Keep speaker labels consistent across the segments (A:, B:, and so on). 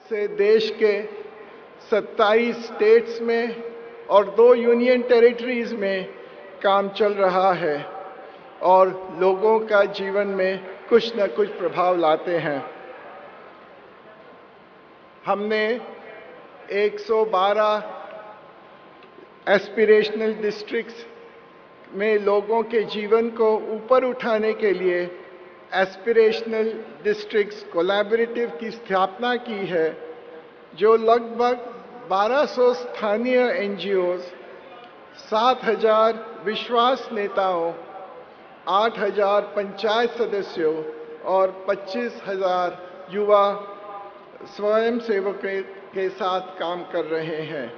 A: से देश के 27 स्टेट्स में और 2 यूनियन टेरिटरीज में काम चल रहा है और लोगों का जीवन में कुछ न कुछ प्रभाव लाते हैं। हमने 112 एस्पिरेशनल डिस्ट्रिक्ट्स में लोगों के जीवन को ऊपर उठाने के लिए एस्पिरेशनल डिस्ट्रिक्ट्स कोलैबोरेटिव की स्थापना की है, जो लगभग 1200 स्थानीय एनजीओज, 7000 विश्वास नेताओं, 8000 पंचायत सदस्यों और 25,000 युवा स्वयंसेवकों के साथ काम कर रहे हैं।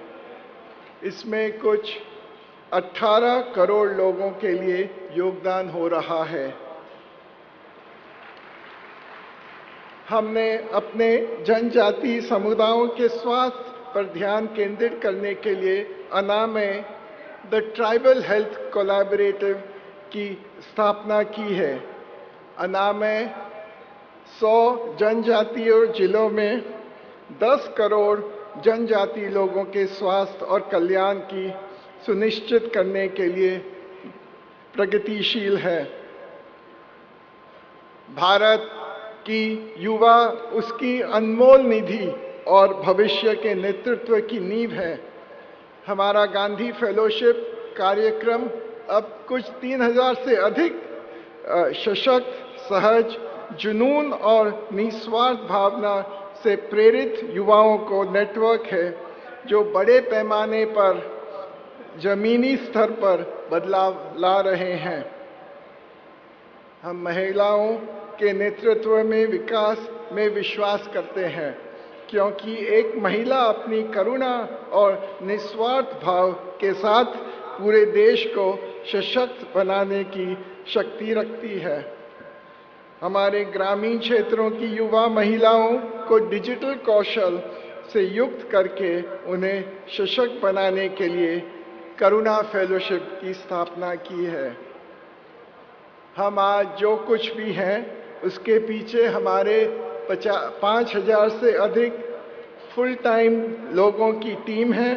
A: इसमें कुछ 18 करोड़ लोगों के लिए योगदान हो रहा है। हमने अपने जनजातीय समुदायों के स्वास्थ्य पर ध्यान केंद्रित करने के लिए अन्ना में द ट्राइबल हेल्थ कोलैबोरेटिव की स्थापना की है। अन्ना में 100 जनजातीय जिलों में 10 करोड़ जनजातीय लोगों के स्वास्थ्य और कल्याण की सुनिश्चित करने के लिए प्रगतिशील है। भारत की युवा उसकी अनमोल निधि और भविष्य के नेतृत्व की नींव है। हमारा गांधी फेलोशिप कार्यक्रम अब कुछ 3000 से अधिक सशक्त, सहज, जुनून और निस्वार्थ भावना से प्रेरित युवाओं को नेटवर्क है, जो बड़े पैमाने पर जमीनी स्तर पर बदलाव ला रहे हैं। हम महिलाओं के नेतृत्व में विकास में विश्वास करते हैं, क्योंकि एक महिला अपनी करुणा और निस्वार्थ भाव के साथ पूरे देश को सशक्त बनाने की शक्ति रखती है। हमारे ग्रामीण क्षेत्रों की युवा महिलाओं को डिजिटल कौशल से युक्त करके उन्हें सशक्त बनाने के लिए करुणा फेलोशिप की स्थापना की है। हम आज जो कुछ भी हैं, उसके पीछे हमारे 5000 से अधिक फुल टाइम लोगों की टीम है।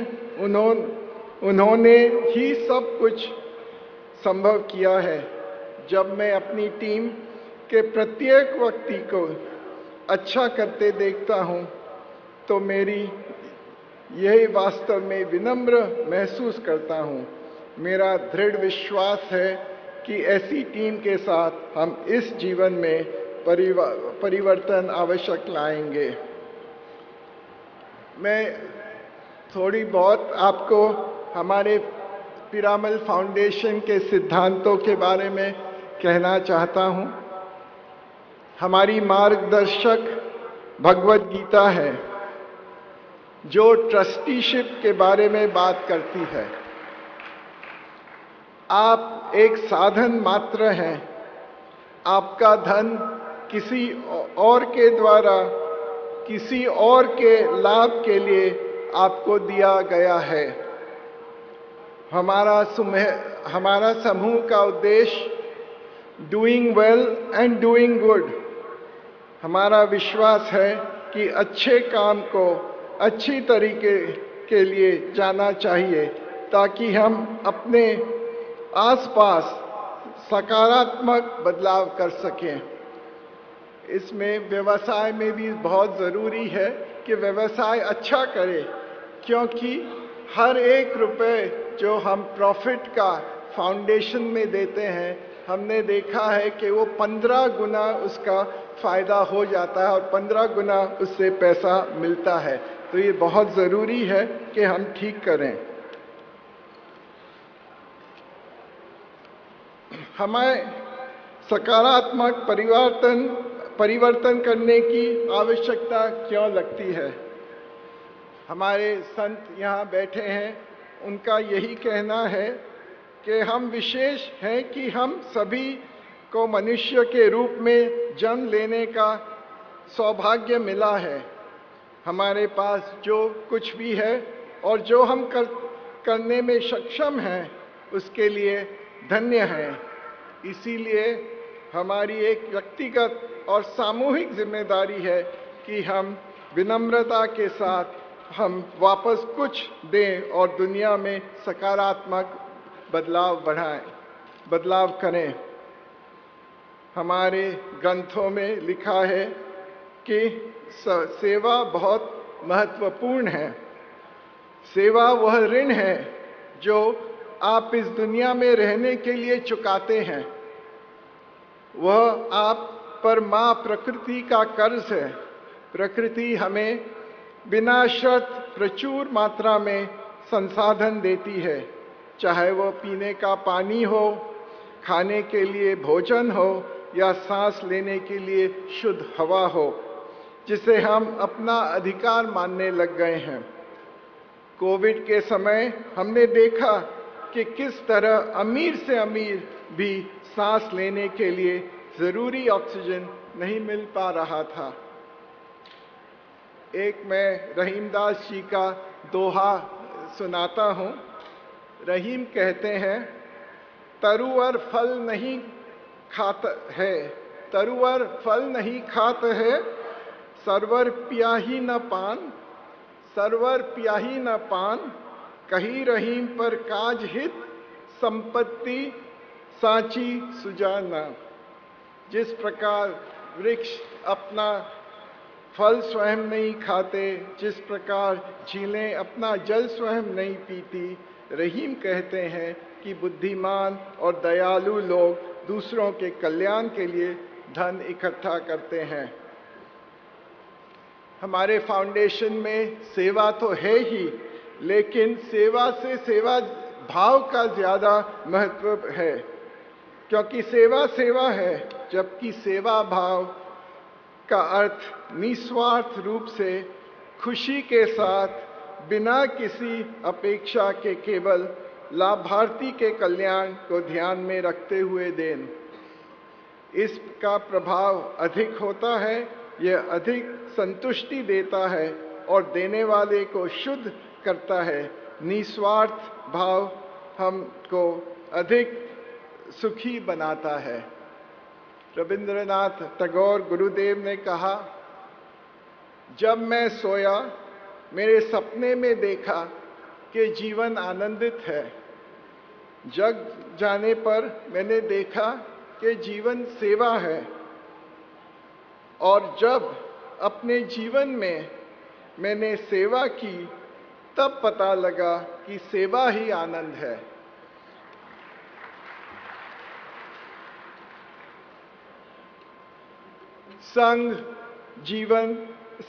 A: उन्होंने ही सब कुछ संभव किया है। जब मैं अपनी टीम के प्रत्येक व्यक्ति को अच्छा करते देखता हूं, तो मेरी यही वास्तव में विनम्र महसूस करता हूं। मेरा दृढ़ विश्वास है कि ऐसी टीम के साथ हम इस जीवन में परिवर्तन आवश्यक लाएंगे। मैं थोड़ी बहुत आपको हमारे पिरामल फाउंडेशन के सिद्धांतों के बारे में कहना चाहता हूं। हमारी मार्गदर्शक भगवद गीता है, जो ट्रस्टीशिप के बारे में बात करती है। आप एक साधन मात्र हैं। आपका धन किसी और के द्वारा किसी और के लाभ के लिए आपको दिया गया है। हमारा समूह का उद्देश्य doing well and doing good. हमारा विश्वास है कि अच्छे काम को अच्छी तरीके के लिए जाना चाहिए, ताकि हम अपने आसपास सकारात्मक बदलाव कर सकें। इसमें व्यवसाय में भी बहुत ज़रूरी है कि व्यवसाय अच्छा करे, क्योंकि हर 1 रुपए जो हम प्रॉफिट का फाउंडेशन में देते हैं, हमने देखा है कि वो 15 गुना उसका फ़ायदा हो जाता है और 15 गुना उससे पैसा मिलता है। तो ये बहुत ज़रूरी है कि हम ठीक करें। हमें सकारात्मक परिवर्तन करने की आवश्यकता क्यों लगती है? हमारे संत यहाँ बैठे हैं, उनका यही कहना है कि हम विशेष हैं कि हम सभी को मनुष्य के रूप में जन्म लेने का सौभाग्य मिला है। हमारे पास जो कुछ भी है और जो हम करने में सक्षम हैं, उसके लिए धन्य हैं। इसीलिए हमारी एक व्यक्तिगत और सामूहिक जिम्मेदारी है कि हम विनम्रता के साथ हम वापस कुछ दें और दुनिया में सकारात्मक बदलाव करें। हमारे ग्रंथों में लिखा है कि सेवा बहुत महत्वपूर्ण है। सेवा वह ऋण है जो आप इस दुनिया में रहने के लिए चुकाते हैं। वह आप पर माँ प्रकृति का कर्ज है। प्रकृति हमें बिना शर्त प्रचुर मात्रा में संसाधन देती है, चाहे वह पीने का पानी हो, खाने के लिए भोजन हो या सांस लेने के लिए शुद्ध हवा हो, जिसे हम अपना अधिकार मानने लग गए हैं। कोविड के समय हमने देखा कि किस तरह अमीर से अमीर भी सांस लेने के लिए जरूरी ऑक्सीजन नहीं मिल पा रहा था। एक मैं रहीमदास जी का दोहा सुनाता हूँ। रहीम कहते हैं, तरुवर फल नहीं खात है, तरुवर फल नहीं खात है, सरवर पियाही न पान, सरवर पियाही न पान, कही रहीम पर काज हित, संपत्ति साची सुजाना। जिस प्रकार वृक्ष अपना फल स्वयं नहीं खाते, जिस प्रकार झीलें अपना जल स्वयं नहीं पीती, रहीम कहते हैं कि बुद्धिमान और दयालु लोग दूसरों के कल्याण के लिए धन इकट्ठा करते हैं। हमारे फाउंडेशन में सेवा तो है ही, लेकिन सेवा से सेवा भाव का ज़्यादा महत्व है, क्योंकि सेवा सेवा है, जबकि सेवा भाव का अर्थ निस्वार्थ रूप से खुशी के साथ बिना किसी अपेक्षा के केवल लाभार्थी के कल्याण को ध्यान में रखते हुए देन। इसका प्रभाव अधिक होता है, यह अधिक संतुष्टि देता है और देने वाले को शुद्ध करता है। निस्वार्थ भाव हमको अधिक सुखी बनाता है। रविंद्रनाथ टैगोर गुरुदेव ने कहा, जब मैं सोया मेरे सपने में देखा कि जीवन आनंदित है। जग जाने पर मैंने देखा कि जीवन सेवा है, और जब अपने जीवन में मैंने सेवा की तब पता लगा कि सेवा ही आनंद है। संघ जीवन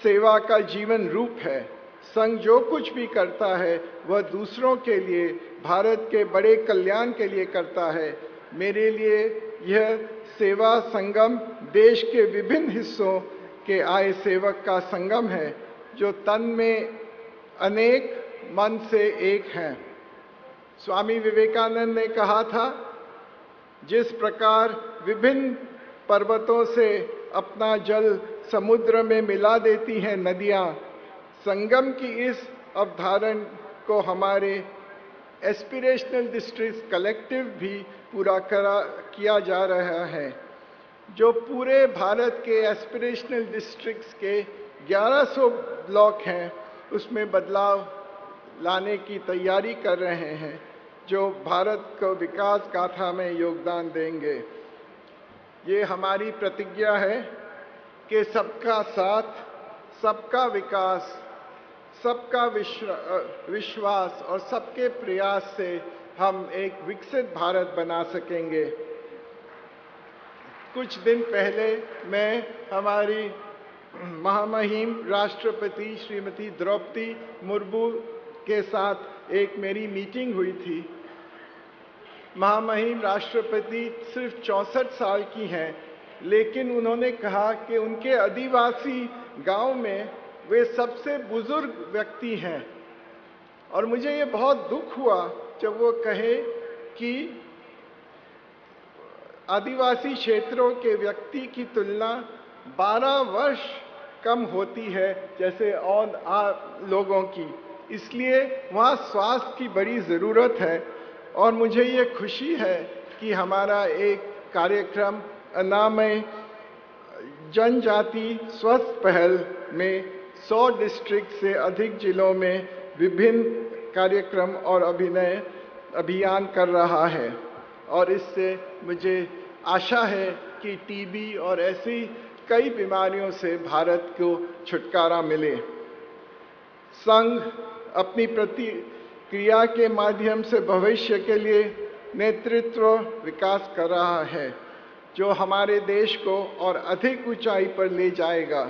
A: सेवा का जीवन रूप है। संघ जो कुछ भी करता है वह दूसरों के लिए, भारत के बड़े कल्याण के लिए करता है। मेरे लिए यह सेवा संगम देश के विभिन्न हिस्सों के आए सेवक का संगम है, जो तन में अनेक मन से एक हैं। स्वामी विवेकानंद ने कहा था, जिस प्रकार विभिन्न पर्वतों से अपना जल समुद्र में मिला देती हैं नदियाँ, संगम की इस अवधारणा को हमारे एस्पिरेशनल डिस्ट्रिक्ट कलेक्टिव भी पूरा किया जा रहा है, जो पूरे भारत के एस्पिरेशनल डिस्ट्रिक्ट्स के 1100 ब्लॉक हैं, उसमें बदलाव लाने की तैयारी कर रहे हैं, जो भारत को विकास गाथा में योगदान देंगे। ये हमारी प्रतिज्ञा है कि सबका साथ, सबका विकास, सबका विश्वास और सबके प्रयास से हम एक विकसित भारत बना सकेंगे। कुछ दिन पहले मैं हमारी महामहिम राष्ट्रपति श्रीमती द्रौपदी मुर्मू के साथ एक मेरी मीटिंग हुई थी। महामहिम राष्ट्रपति सिर्फ 64 साल की हैं, लेकिन उन्होंने कहा कि उनके आदिवासी गांव में वे सबसे बुजुर्ग व्यक्ति हैं, और मुझे ये बहुत दुख हुआ जब वो कहे कि आदिवासी क्षेत्रों के व्यक्ति की तुलना 12 वर्ष कम होती है जैसे और लोगों की, इसलिए वहाँ स्वास्थ्य की बड़ी ज़रूरत है। और मुझे ये खुशी है कि हमारा एक कार्यक्रम अनामय जनजाति स्वस्थ पहल में 100 डिस्ट्रिक्ट से अधिक जिलों में विभिन्न कार्यक्रम और अभियान कर रहा है और इससे मुझे आशा है कि टीबी और ऐसी कई बीमारियों से भारत को छुटकारा मिले। संघ अपनी प्रतिक्रिया के माध्यम से भविष्य के लिए नेतृत्व विकास कर रहा है जो हमारे देश को और अधिक ऊंचाई पर ले जाएगा।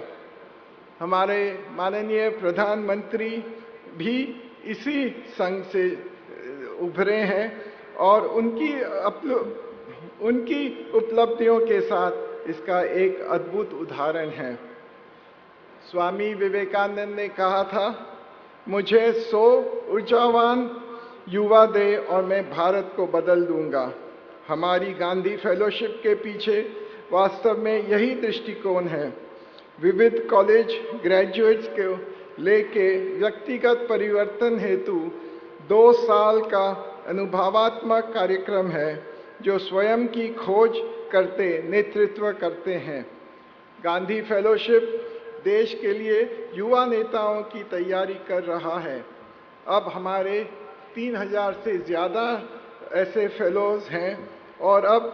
A: हमारे माननीय प्रधानमंत्री भी इसी संघ से उभरे हैं और उनकी उपलब्धियों के साथ इसका एक अद्भुत उदाहरण है। स्वामी विवेकानंद ने कहा था, मुझे 100 ऊर्जावान युवा दे और मैं भारत को बदल दूंगा। हमारी गांधी फेलोशिप के पीछे वास्तव में यही दृष्टिकोण है। विविध कॉलेज ग्रेजुएट्स को लेके व्यक्तिगत परिवर्तन हेतु 2 साल का अनुभवात्मक कार्यक्रम है जो स्वयं की खोज करते नेतृत्व करते हैं। गांधी फेलोशिप देश के लिए युवा नेताओं की तैयारी कर रहा है। अब हमारे 3000 से ज़्यादा ऐसे फेलोज हैं और अब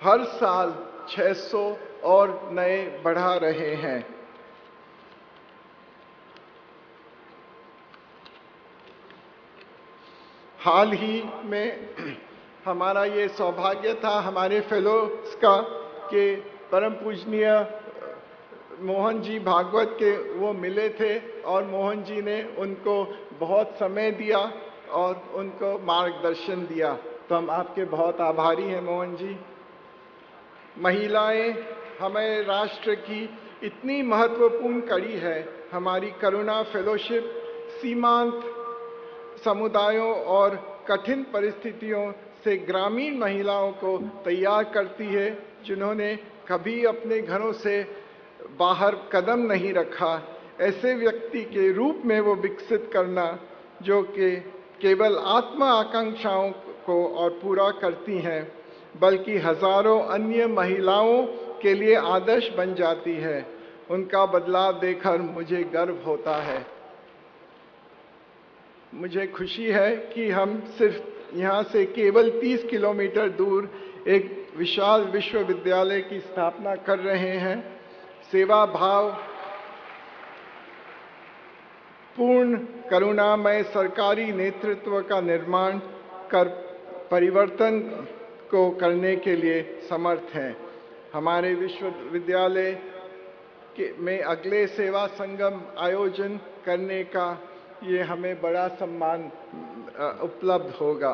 A: हर साल 600 और नए बढ़ा रहे हैं। हाल ही में हमारा ये सौभाग्य था हमारे फेलोज का कि परम पूजनीय मोहन जी भागवत के वो मिले थे और मोहन जी ने उनको बहुत समय दिया और उनको मार्गदर्शन दिया। तो हम आपके बहुत आभारी हैं मोहन जी। महिलाएं हमारे राष्ट्र की इतनी महत्वपूर्ण कड़ी है। हमारी करुणा फेलोशिप सीमांत समुदायों और कठिन परिस्थितियों से ग्रामीण महिलाओं को तैयार करती है जिन्होंने कभी अपने घरों से बाहर कदम नहीं रखा। ऐसे व्यक्ति के रूप में वो विकसित करना जो कि केवल आत्म आकांक्षाओं को और पूरा करती हैं बल्कि हजारों अन्य महिलाओं के लिए आदर्श बन जाती है। उनका बदलाव देखकर मुझे गर्व होता है। मुझे खुशी है कि हम सिर्फ यहाँ से केवल 30 किलोमीटर दूर एक विशाल विश्वविद्यालय की स्थापना कर रहे हैं। सेवा भाव पूर्ण करुणामय सरकारी नेतृत्व का निर्माण कर परिवर्तन को करने के लिए समर्थ हैं। हमारे विश्वविद्यालय में अगले सेवा संगम आयोजन करने का ये हमें बड़ा सम्मान उपलब्ध होगा।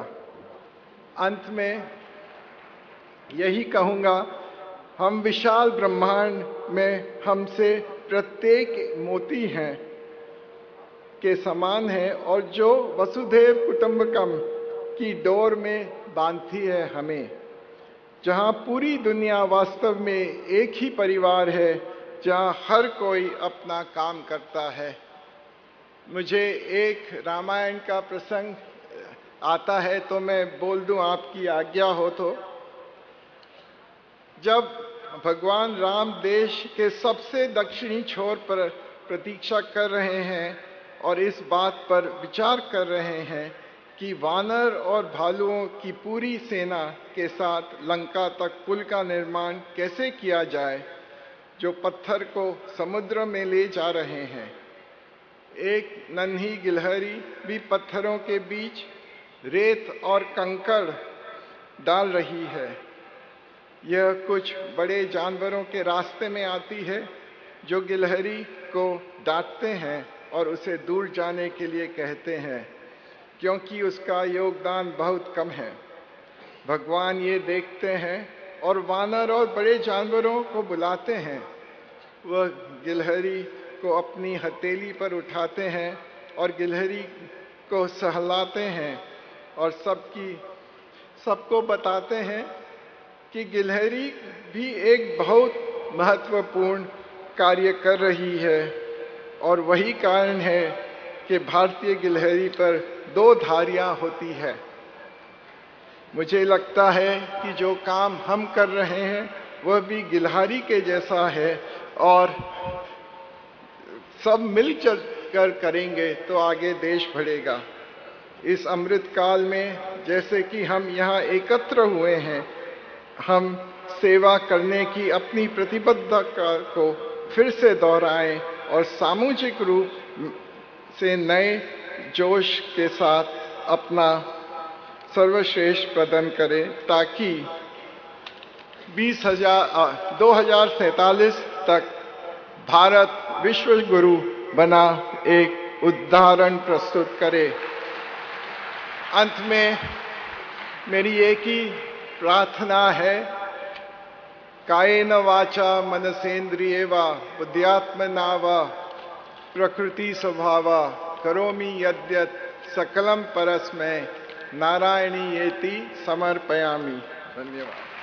A: अंत में यही कहूँगा, हम विशाल ब्रह्मांड में हमसे प्रत्येक मोती हैं के समान है और जो वसुधैव कुटुंबकम की डोर में बांधती है हमें, जहाँ पूरी दुनिया वास्तव में एक ही परिवार है, जहाँ हर कोई अपना काम करता है। मुझे एक रामायण का प्रसंग आता है तो मैं बोल दूं, आपकी आज्ञा हो तो। जब भगवान राम देश के सबसे दक्षिणी छोर पर प्रतीक्षा कर रहे हैं और इस बात पर विचार कर रहे हैं कि वानर और भालुओं की पूरी सेना के साथ लंका तक पुल का निर्माण कैसे किया जाए जो पत्थर को समुद्र में ले जा रहे हैं, एक नन्ही गिलहरी भी पत्थरों के बीच रेत और कंकड़ डाल रही है। यह कुछ बड़े जानवरों के रास्ते में आती है जो गिलहरी को डांटते हैं और उसे दूर जाने के लिए कहते हैं क्योंकि उसका योगदान बहुत कम है। भगवान ये देखते हैं और वानर और बड़े जानवरों को बुलाते हैं। वह गिलहरी को अपनी हथेली पर उठाते हैं और गिलहरी को सहलाते हैं और सबको बताते हैं कि गिलहरी भी एक बहुत महत्वपूर्ण कार्य कर रही है और वही कारण है कि भारतीय गिलहरी पर 2 धारियां होती है। मुझे लगता है कि जो काम हम कर रहे हैं वह भी गिलहरी के जैसा है और सब मिलकर कर करेंगे तो आगे देश बढ़ेगा। इस अमृत काल में जैसे कि हम यहाँ एकत्र हुए हैं, हम सेवा करने की अपनी प्रतिबद्धता को फिर से दोहराएं और सामूहिक रूप से नए जोश के साथ अपना सर्वश्रेष्ठ प्रदान करें, ताकि 2047 तक भारत विश्व गुरु बना एक उदाहरण प्रस्तुत करे। अंत में मेरी एक ही प्रार्थना है, कायेन वाचा मनसेन्द्रिये वा बुद्ध्यात्मना वा प्रकृति स्वभावा करोमि यद्यत् सकलम परस्मै नारायणीयेति समर्पयामि। धन्यवाद।